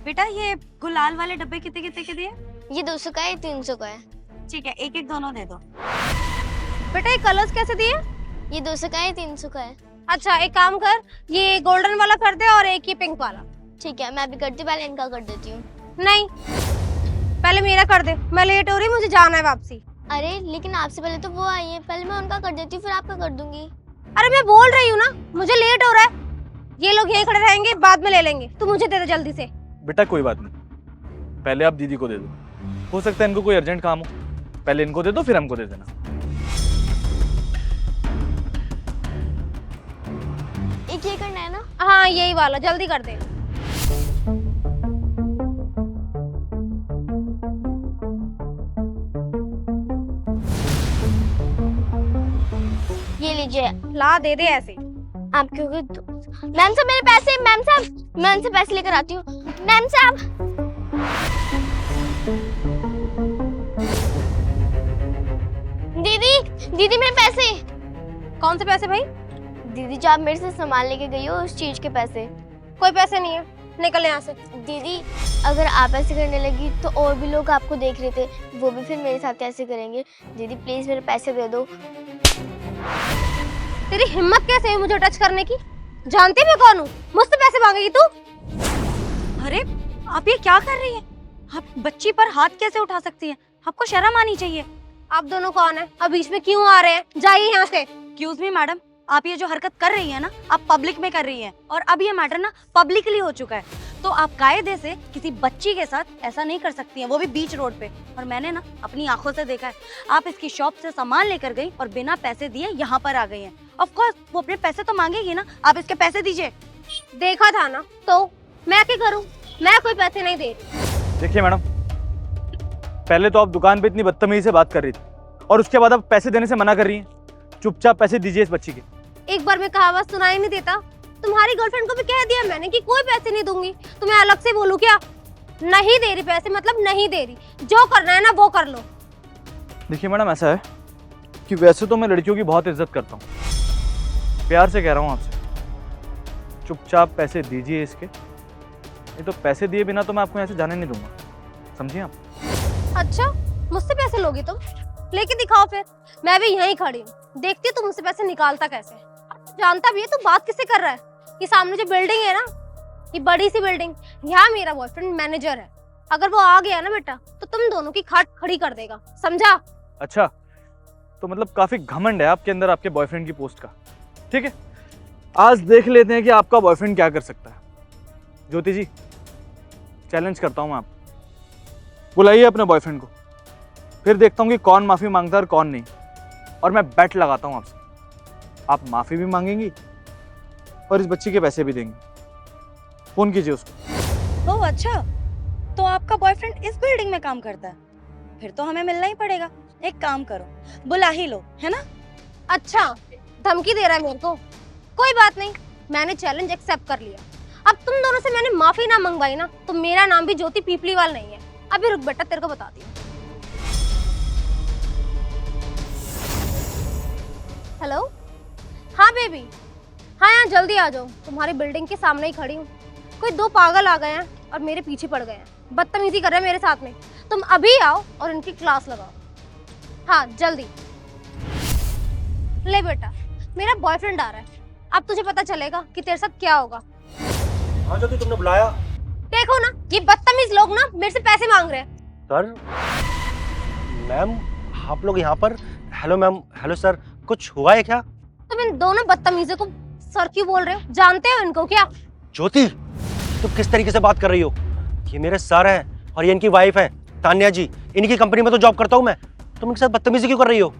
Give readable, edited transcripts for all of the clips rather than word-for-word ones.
बेटा ये गुलाल वाले डब्बे कितने कितने के दिए? ये 200 का है, 300 का है। ठीक है, एक एक दोनों दे दो। बेटा ये कलर्स कैसे दिए? ये 200 का है, 300 का है। अच्छा एक काम कर, ये गोल्डन वाला कर दे और एक ये पिंक वाला। ठीक है, मैं भी करती हूँ, पहले इनका कर देती हूँ। नहीं, पहले मेरा कर दे, मैं लेट हो रही, मुझे जाना है वापसी। अरे लेकिन आपसे पहले तो वो आई है, पहले मैं उनका कर देती हूँ, फिर आपका कर दूंगी। अरे मैं बोल रही हूँ ना, मुझे लेट हो रहा है। ये लोग यहीं खड़े रहेंगे, बाद में ले लेंगे। तू मुझे दे दे जल्दी से। बेटा कोई बात नहीं, पहले आप दीदी को दे दो, हो सकता है इनको कोई अर्जेंट काम हो। पहले इनको दे दो, फिर हमको दे देना। एक ये करना है ना? हाँ यही वाला, जल्दी कर दे। ये लीजिए। ला दे दे ऐसे। आप क्योंकि मैम साहब मेरे पैसे, मैम साहब मैं उनसे पैसे लेकर आती हूँ। मैम साहब दीदी, दीदी मेरे पैसे। कौन से पैसे भाई? दीदी जो आप मेरे से सामान लेके गई हो उस चीज के पैसे। कोई पैसे नहीं है, निकल यहाँ से। दीदी अगर आप ऐसे करने लगी तो और भी लोग आपको देख रहे थे, वो भी फिर मेरे साथ ऐसे करेंगे। दीदी प्लीज मेरे पैसे दे दो। तेरी हिम्मत कैसे है मुझे टच करने की? जानती मैं कौन हूँ? मुझसे पैसे मांगेगी तू? अरे आप ये क्या कर रही है? आप बच्ची पर हाथ कैसे उठा सकती है? आपको शर्म आनी चाहिए। आप दोनों कौन है? अब बीच में क्यों आ रहे हैं? जाइए यहाँ से। एक्सक्यूज मी मैडम, आप ये जो हरकत कर रही है ना, आप पब्लिक में कर रही हैं और अब ये मैटर ना पब्लिकली हो चुका है, तो आप कायदे से किसी बच्ची के साथ ऐसा नहीं कर सकती हैं, वो भी बीच रोड पे। और मैंने ना अपनी आंखों से देखा है, आप इसकी शॉप से सामान लेकर गई और बिना पैसे दिए यहाँ पर आ गई हैं। ऑफ कोर्स वो अपने पैसे तो मांगेगी ना, आप इसके पैसे दीजिए। देखा था ना, तो मैं क्या करूँ? मैं कोई पैसे नहीं दे रही। देखिए मैडम, पहले तो आप दुकान पे इतनी बदतमीजी से बात कर रही थी और उसके बाद आप पैसे देने से मना कर रही हैं। चुपचाप पैसे दीजिए इस बच्ची के। एक बार में कहावत सुनाई नहीं देता? तुम्हारी गर्लफ्रेंड को भी कह दिया मैंने कि कोई पैसे नहीं दूंगी, तो मैं अलग से बोलूं क्या? नहीं दे रही पैसे मतलब नहीं दे रही, जो करना है ना वो कर लो। देखिए मैडम, ऐसा है कि वैसे तो मैं लड़कियों की बहुत इज्जत करता हूँ, प्यार से कह रहा हूँ आपसे, चुपचाप पैसे दीजिए इसके। नहीं तो पैसे दिए बिना तो मैं आपको यहाँ से जाने नहीं दूंगा, समझिए आप? अच्छा मुझसे पैसे लोगी तुम? लेके दिखाओ फिर, मैं भी यहीं खड़ी हूँ, देखती हूँ तुम मुझसे पैसे निकालता कैसे। जानता भी है तू बात किससे कर रहा है? ये सामने जो बिल्डिंग है ना, ये बड़ी सी बिल्डिंग, यहाँ मेरा बॉयफ्रेंड मैनेजर है। अगर वो आ गया ना बेटा, तो तुम दोनों की खाट खड़ी कर देगा, समझा? अच्छा, तो मतलब काफी घमंड है आपके अंदर आपके बॉयफ्रेंड की पोस्ट का। ठीक है, आज देख लेते हैं कि आपका बॉयफ्रेंड क्या कर सकता है। ज्योति जी, चैलेंज करता हूँ मैं आप, बुलाइए अपने बॉयफ्रेंड को, फिर देखता हूँ कि कौन माफी मांगता है और कौन नहीं। और मैं बैट लगाता हूँ आपसे, आप माफी भी मांगेंगी और इस बच्ची के पैसे भी देंगे। फोन कीजिए उसको। ओह अच्छा, तो आपका बॉयफ्रेंड इस बिल्डिंग में काम करता है? फिर तो हमें मिलना ही पड़ेगा। एक काम करो, बुला ही लो, है ना? अच्छा धमकी दे रहा है मेरे को? कोई बात नहीं, मैंने चैलेंज एक्सेप्ट कर लिया। अब तुम दोनों से मैंने माफी ना मंगवाई ना, तो मेरा नाम भी ज्योति पीपलीवाल नहीं है। अभी रुक बेटा, तेरे को बताती हूँ। हेलो, हाँ बेबी, हाँ यहाँ जल्दी आ जाओ, तुम्हारी बिल्डिंग के सामने ही खड़ी हूँ। कोई दो पागल आ गए हैं और मेरे पीछे पड़ गए हैं, बदतमीजी कर रहे हैं मेरे साथ में। तुम अभी आओ और इनकी क्लास लगाओ। हाँ जल्दी। ले बेटा, मेरा बॉयफ्रेंड आ रहा है, अब तुझे पता चलेगा कि तेरे साथ क्या होगा। हाँ ज्योति, तुमने बुलाया? देखो ना, ये बदतमीज लोग ना मेरे से पैसे मांग रहे हैं। सर, मैम आप लोग यहाँ पर? हेलो मैम, हेलो सर, कुछ हुआ है क्या? तुम इन दोनों बदतमीजों को सर क्यों बोल रहे हो? जानते हो इनको क्या? ज्योति, तुम किस तरीके से बात कर रही हो? ये मेरे सर हैं और ये इनकी वाइफ है तान्या जी, इनकी कंपनी में तो जॉब करता हूँ मैं। तुम इनके साथ बदतमीजी क्यों कर रही हो?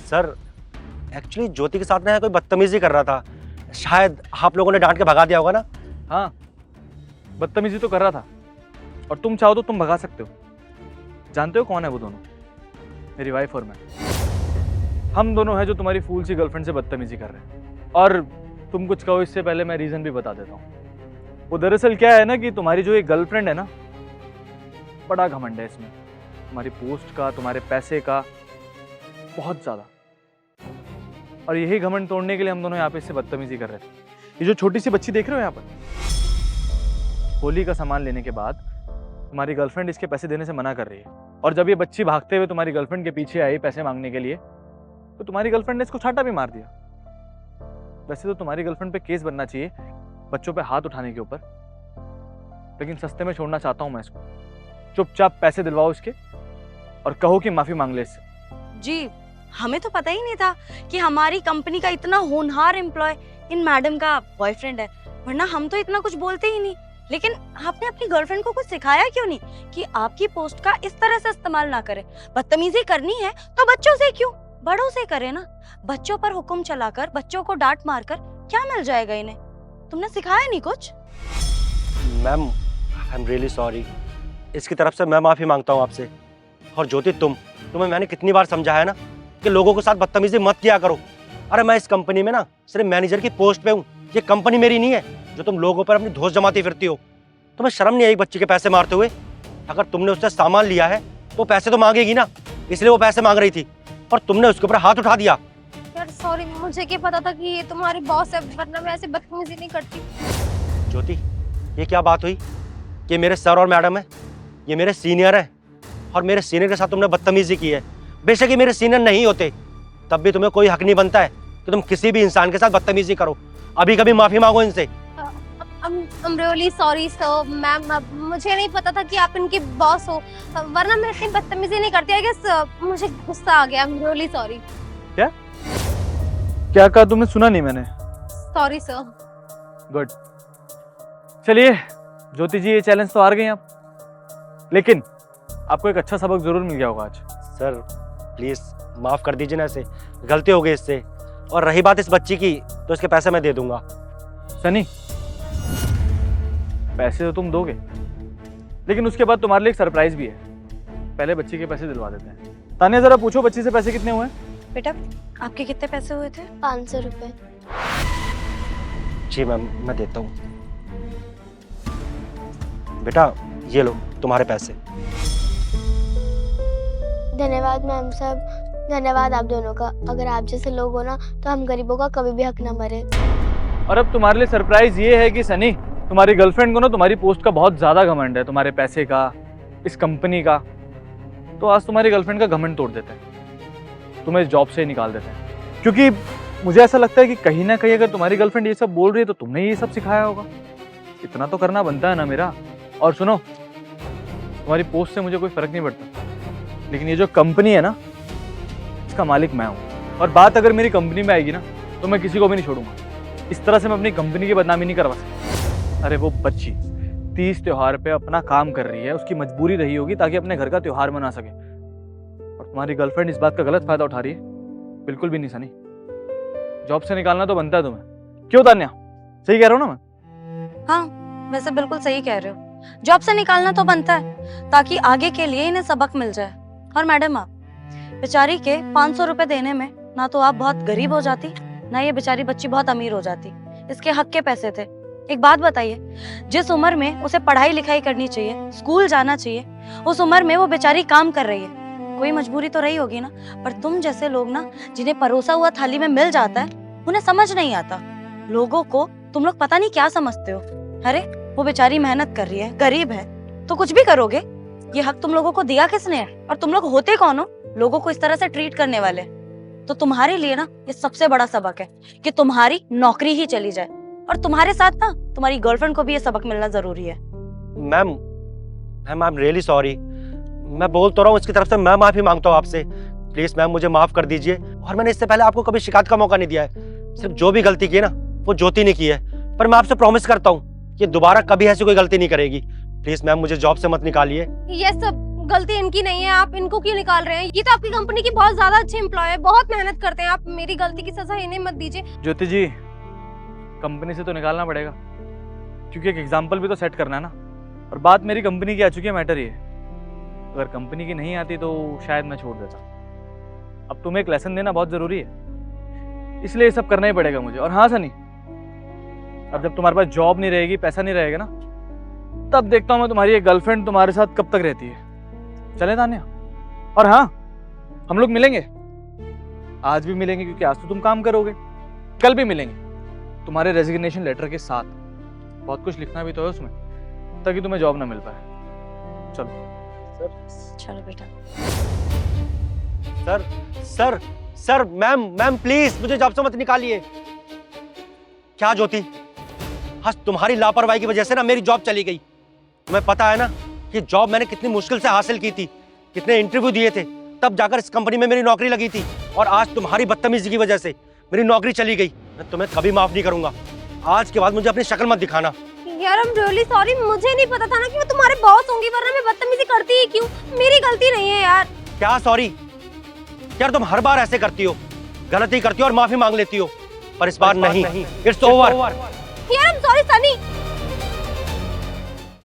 सर एक्चुअली ज्योति के साथ ना कोई बदतमीजी कर रहा था, शायद आप लोगों ने डांट के भगा दिया होगा ना। हाँ, बदतमीजी तो कर रहा था और तुम चाहो तो तुम भगा सकते हो। जानते हो कौन है वो दोनों? मेरी वाइफ और मैं। हम दोनों हैं जो तुम्हारी फूल सी गर्लफ्रेंड से बदतमीजी कर रहे हैं। और तुम कुछ कहो इससे पहले मैं रीज़न भी बता देता हूँ। वो दरअसल क्या है ना कि तुम्हारी जो एक गर्लफ्रेंड है ना, बड़ा घमंड है इसमें, तुम्हारी पोस्ट का, तुम्हारे पैसे का, बहुत ज़्यादा। और यही घमंड तोड़ने के लिए हम दोनों यहाँ पे इससे बदतमीजी कर रहे थे। ये जो छोटी सी बच्ची देख रहे हो यहाँ पर, होली का सामान लेने के बाद तुम्हारी गर्लफ्रेंड इसके पैसे देने से मना कर रही है, और जब ये बच्ची भागते हुए तुम्हारी गर्लफ्रेंड के पीछे आई पैसे मांगने के लिए, तो तुम्हारी गर्लफ्रेंड ने इसको छाटा भी मार दिया। वैसे तो तुम्हारी गर्लफ्रेंड पे केस बनना चाहिए बच्चों पे हाथ उठाने के ऊपर, लेकिन सस्ते में छोड़ना चाहता हूं मैं इसको। चुपचाप पैसे दिलवाओ इसके और कहो कि माफी मांग ले इससे। जी, हमें तो पता ही नहीं था कि हमारी कंपनी का इतना होनहार एम्प्लॉय इन मैडम का बॉयफ्रेंड है, वरना हम तो इतना कुछ बोलते ही नहीं। लेकिन आपने अपनी गर्लफ्रेंड को कुछ सिखाया क्यों नहीं कि आपकी पोस्ट का इस तरह से इस्तेमाल ना करे? बदतमीजी करनी है तो बच्चों से क्यों, बड़ों से करे ना। बच्चों पर हुक्म चलाकर, बच्चों को डांट मारकर क्या मिल जाएगा इन्हें? तुमने सिखाया नहीं कुछ? Ma'am I am really sorry, इसकी तरफ से मैं माफ़ी मांगता हूँ आपसे। और ज्योति तुम्हें मैंने कितनी बार समझाया ना कि लोगों के साथ बदतमीजी मत किया करो। अरे मैं इस कंपनी में ना सिर्फ मैनेजर की पोस्ट पे हूँ, ये कंपनी मेरी नहीं है जो तुम लोगों पर अपनी धौंस जमाती फिरती हो। तुम्हें शर्म नहीं आई बच्ची के पैसे मारते हुए? अगर तुमने उससे सामान लिया है तो पैसे तो मांगेगी ना, इसलिए वो पैसे मांग रही थी और तुमने उसके ऊपर हाथ उठा दिया। यार सॉरी, मुझे क्या पता था कि ये तुम्हारी बॉस है, वरना मैं ऐसे बदतमीजी नहीं करती। ज्योति ये क्या बात हुई कि मेरे सर और मैडम है, ये मेरे सीनियर है, और मेरे सीनियर के साथ तुमने बदतमीजी की है। बेशक ये मेरे सीनियर नहीं होते, तब भी तुम्हें कोई हक नहीं बनता है कि तुम किसी भी इंसान के साथ बदतमीजी करो। अभी कभी माफी मांगो इनसे। I'm really sorry sir, ma'am मुझे नहीं पता था कि आप इनकी बॉस हो, वरना मैं इतनी बदतमीजी नहीं करती। I guess मुझे गुस्सा आ गया। I'm really sorry. क्या कहा तुमने? सुना नहीं मैंने। Sorry sir. गुड। चलिए ज्योति जी, ये चैलेंज तो हार गई आप, लेकिन आपको एक अच्छा सबक जरूर मिल गया होगा आज। सर प्लीज माफ कर दीजिए ना, ऐसे गलती हो गई इससे। और रही बात इस बच्ची की, तो इसके पैसे मैं दे दूंगा। सनी, पैसे तो तुम दोगे, लेकिन उसके बाद तुम्हारे लिए एक सरप्राइज भी है। पहले बच्ची के पैसे दिलवा देते हैं। तानिया जरा पूछो बच्ची से पैसे कितने हुए? बेटा, आपके कितने पैसे हुए थे? 500 रुपए। जी मैम, मैं देता हूँ। बेटा ये लो तुम्हारे पैसे। धन्यवाद मैम साहब, धन्यवाद आप दोनों का। अगर आप जैसे लोग हो ना तो हम गरीबों का कभी भी हक ना मरे। और अब तुम्हारे लिए सरप्राइज ये है कि सनी, तुम्हारी गर्लफ्रेंड को ना तुम्हारी पोस्ट का बहुत ज्यादा घमंड है, तुम्हारे पैसे का, इस कंपनी का। तो आज तुम्हारी गर्लफ्रेंड का घमंड तोड़ देते हैं, तुम्हें जॉब से निकाल देते हैं। क्योंकि मुझे ऐसा लगता है कि कहीं ना कहीं अगर तुम्हारी गर्लफ्रेंड ये सब बोल रही है तो तुमने ये सब सिखाया होगा। इतना तो करना बनता है ना मेरा। और सुनो, तुम्हारी पोस्ट से मुझे कोई फर्क नहीं पड़ता, लेकिन ये जो कंपनी है ना, इसका मालिक मैं हूँ। और बात अगर मेरी कंपनी में आएगी ना, तो मैं किसी को भी नहीं छोड़ूंगा। इस तरह से मैं अपनी कंपनी की बदनामी नहीं करवा सकता। अरे वो बच्ची 30 त्योहार पे अपना काम कर रही है, उसकी मजबूरी रही होगी ताकि अपने घर का त्योहार मना सके, और तुम्हारी गर्लफ्रेंड इस बात का गलत फायदा उठा रही है। बिल्कुल भी नहीं सनी, जॉब से निकालना तो बनता है तुम्हें। क्यों तान्या, सही कह रहा हूँ ना मैं? हाँ, वैसे बिल्कुल सही कह रहे हो। जॉब से निकालना तो बनता है ताकि आगे के लिए इन्हें सबक मिल जाए। और मैडम, आप बेचारी के 500 रुपए देने में ना तो आप बहुत गरीब हो जाती, ना ये बेचारी बच्ची बहुत अमीर हो जाती। इसके हक के पैसे थे। एक बात बताइए, जिस उम्र में उसे पढ़ाई लिखाई करनी चाहिए, स्कूल जाना चाहिए, उस उम्र में वो बेचारी काम कर रही है। कोई मजबूरी तो रही होगी ना। पर तुम जैसे लोग ना, जिन्हें परोसा हुआ थाली में मिल जाता है, उन्हें समझ नहीं आता। लोगों को तुम लोग पता नहीं क्या समझते हो। अरे वो बेचारी मेहनत कर रही है, गरीब है, तो कुछ भी करोगे। ये हक तुम लोगों को दिया किसने है? और तुम लोग होते कौन हो लोगों को इस तरह से ट्रीट करने वाले? तो तुम्हारे लिए ना ये सबसे बड़ा सबक है कि तुम्हारी नौकरी ही चली जाए, और तुम्हारे साथ ना तुम्हारी गर्लफ्रेंड को भी ये सबक मिलना जरूरी है। Ma'am I am really sorry. मैं बोल तो रहा हूँ, इसकी तरफ से मैं माफी मांगता हूँ आपसे। प्लीज मैम मुझे माफ कर दीजिए। और मैंने इससे पहले आपको कभी शिकायत का मौका नहीं दिया है। सिर्फ जो भी गलती की है ना, वो ज्योति ने की है। पर मैं आपसे प्रॉमिस करता हूँ कि दोबारा कभी ऐसी कोई गलती नहीं करेगी। प्लीज मैम मुझे जॉब से मत निकालिए। ये सब गलती इनकी नहीं है, आप इनको क्यों निकाल रहे हैं? ये तो आपकी कंपनी की बहुत ज्यादा अच्छे एम्प्लॉय है, बहुत मेहनत करते हैं। आप मेरी गलती की सजा इन्हें मत दीजिए। ज्योति जी, कंपनी से तो निकालना पड़ेगा, क्योंकि एक एग्जाम्पल भी तो सेट करना है ना। और बात मेरी कंपनी की आ चुकी है, मैटर ये। अगर कंपनी की नहीं आती तो शायद मैं छोड़ देता। अब तुम्हें एक लेसन देना बहुत जरूरी है, इसलिए ये सब करना ही पड़ेगा मुझे। और हाँ सनी, अब जब तुम्हारे पास जॉब नहीं रहेगी, पैसा नहीं रहेगा ना, तब देखता हूँ मैं तुम्हारी एक गर्लफ्रेंड तुम्हारे साथ कब तक रहती है। चले तान्या? और हाँ, हम लोग मिलेंगे, आज भी मिलेंगे, क्योंकि आज तो तुम काम करोगे, कल भी मिलेंगे तुम्हारे रेजिग्नेशन लेटर के साथ। बहुत कुछ लिखना भी तो है उसमें, जब तक कि तुम्हें जॉब ना मिल पाए। चलो। चलो बेटा। Sir sir sir ma'am please मुझे जॉब से मत निकालिए। क्या ज्योति, आज तुम्हारी लापरवाही की वजह से ना मेरी जॉब चली गई। तुम्हें पता है ना कि जॉब मैंने कितनी मुश्किल से हासिल की थी, कितने इंटरव्यू दिए थे, तब जाकर इस कंपनी में मेरी नौकरी लगी थी, और आज तुम्हारी बदतमीजी की वजह से मेरी नौकरी चली गई। मैं तुम्हें कभी माफ नहीं करूंगा। आज के बाद मुझे अपनी शक्ल मत दिखाना। यार आई एम रियली सॉरी, मुझे नहीं पता था ना कि मैं तुम्हारे बॉस होंगी, वरना मैं बदतमीजी करती ही क्यों? मेरी गलती नहीं है यार। क्या सॉरी? यार तुम हर बार ऐसे करती हो, गलती करती हो और माफी मांग लेती हो, पर इस बार नहीं। It's over. यार आई एम सॉरी सनी।